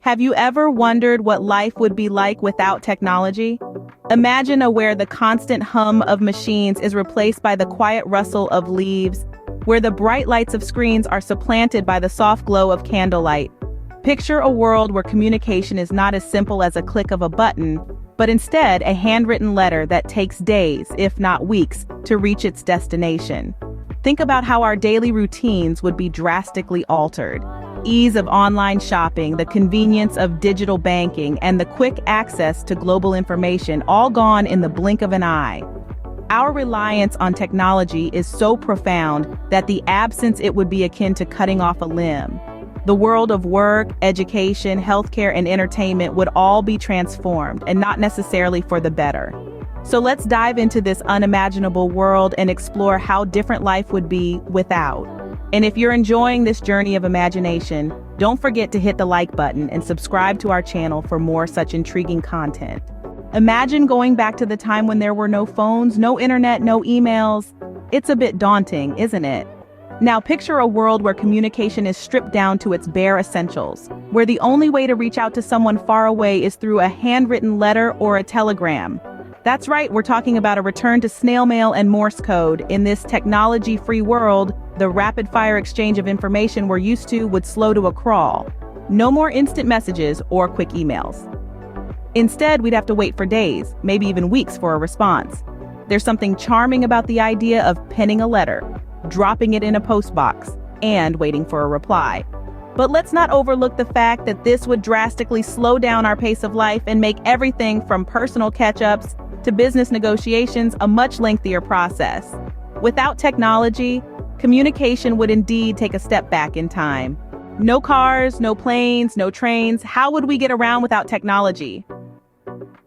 Have you ever wondered what life would be like without technology? Imagine where the constant hum of machines is replaced by the quiet rustle of leaves, where the bright lights of screens are supplanted by the soft glow of candlelight. Picture a world where communication is not as simple as a click of a button, but instead a handwritten letter that takes days, if not weeks, to reach its destination. Think about how our daily routines would be drastically altered. Ease of online shopping, the convenience of digital banking, and the quick access to global information all gone in the blink of an eye. Our reliance on technology is so profound that the absence it would be akin to cutting off a limb. The world of work, education, healthcare, and entertainment would all be transformed, and not necessarily for the better. So let's dive into this unimaginable world and explore how different life would be without. And if you're enjoying this journey of imagination, don't forget to hit the like button and subscribe to our channel for more such intriguing content. Imagine going back to the time when there were no phones, no internet, no emails. It's a bit daunting, isn't it? Now picture a world where communication is stripped down to its bare essentials, where the only way to reach out to someone far away is through a handwritten letter or a telegram. That's right, we're talking about a return to snail mail and Morse code. In this technology-free world, the rapid-fire exchange of information we're used to would slow to a crawl. No more instant messages or quick emails. Instead, we'd have to wait for days, maybe even weeks for a response. There's something charming about the idea of penning a letter, dropping it in a postbox, and waiting for a reply. But let's not overlook the fact that this would drastically slow down our pace of life and make everything from personal catch-ups to business negotiations a much lengthier process. Without technology, communication would indeed take a step back in time. No cars, no planes, no trains. How would we get around without technology?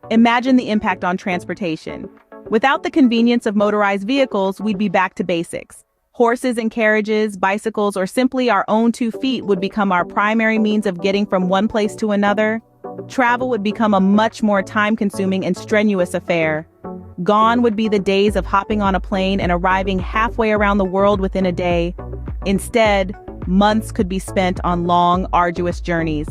Imagine the impact on transportation. Without the convenience of motorized vehicles, we'd be back to basics. Horses and carriages, bicycles, or simply our own 2 feet would become our primary means of getting from one place to another. Travel would become a much more time-consuming and strenuous affair. Gone would be the days of hopping on a plane and arriving halfway around the world within a day. Instead, months could be spent on long, arduous journeys.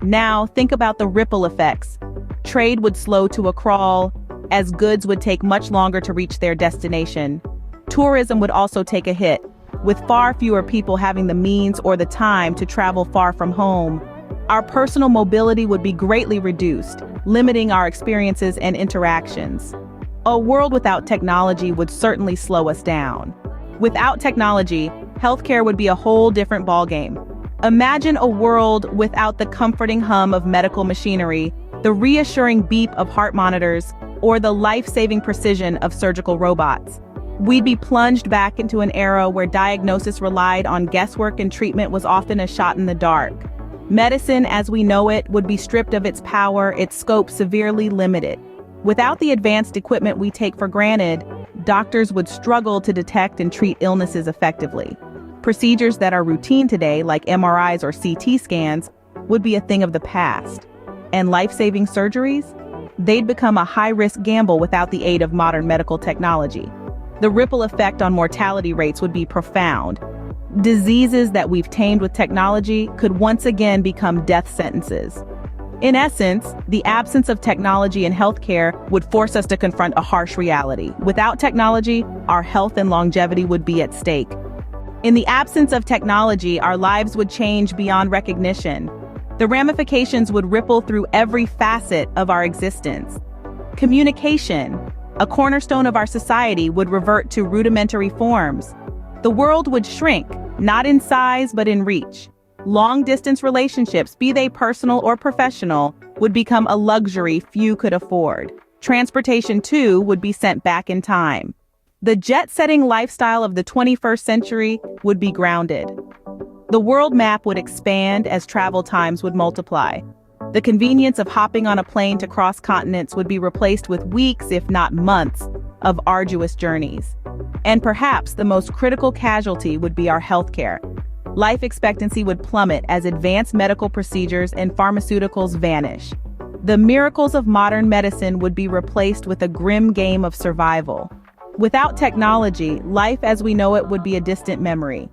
Now, think about the ripple effects. Trade would slow to a crawl, as goods would take much longer to reach their destination. Tourism would also take a hit, with far fewer people having the means or the time to travel far from home. Our personal mobility would be greatly reduced, limiting our experiences and interactions. A world without technology would certainly slow us down. Without technology, healthcare would be a whole different ballgame. Imagine a world without the comforting hum of medical machinery, the reassuring beep of heart monitors, or the life-saving precision of surgical robots. We'd be plunged back into an era where diagnosis relied on guesswork and treatment was often a shot in the dark. Medicine, as we know it, would be stripped of its power, its scope severely limited. Without the advanced equipment we take for granted, doctors would struggle to detect and treat illnesses effectively. Procedures that are routine today, like MRIs or CT scans, would be a thing of the past. And life-saving surgeries? They'd become a high-risk gamble without the aid of modern medical technology. The ripple effect on mortality rates would be profound. Diseases that we've tamed with technology could once again become death sentences. In essence, the absence of technology in healthcare would force us to confront a harsh reality. Without technology, our health and longevity would be at stake. In the absence of technology, our lives would change beyond recognition. The ramifications would ripple through every facet of our existence. Communication, a cornerstone of our society, would revert to rudimentary forms. The world would shrink, not in size but in reach. Long-distance relationships, be they personal or professional, would become a luxury few could afford. Transportation, too, would be sent back in time. The jet-setting lifestyle of the 21st century would be grounded. The world map would expand as travel times would multiply. The convenience of hopping on a plane to cross continents would be replaced with weeks, if not months, of arduous journeys. And perhaps the most critical casualty would be our healthcare. Life expectancy would plummet as advanced medical procedures and pharmaceuticals vanish. The miracles of modern medicine would be replaced with a grim game of survival. Without technology, life as we know it would be a distant memory.